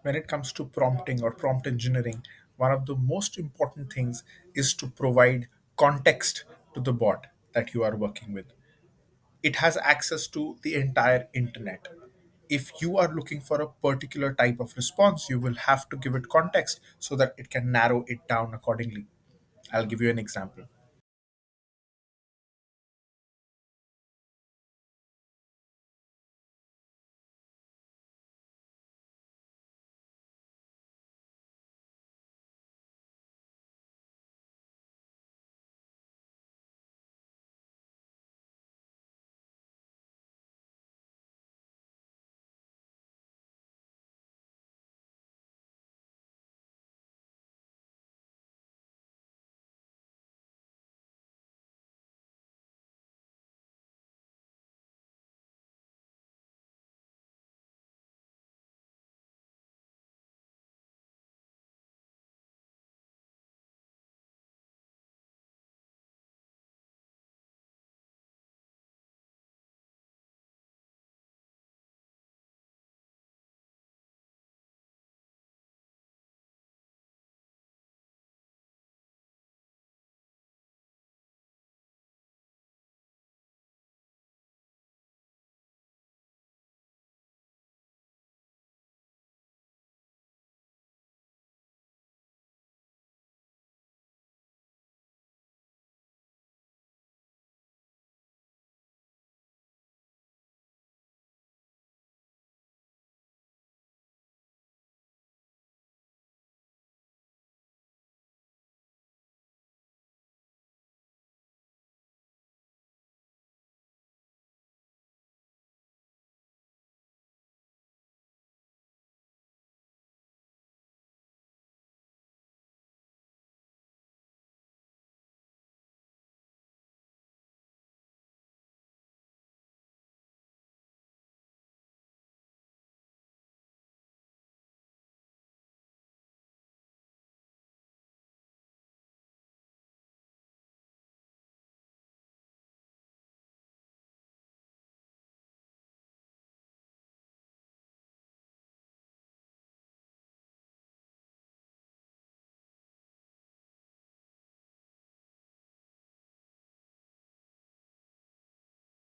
When it comes to prompting or prompt engineering, one of the most important things is to provide context to the bot that you are working with. It has access to the entire internet. If you are looking for a particular type of response, you will have to give it context so that it can narrow it down accordingly. I'll give you an example.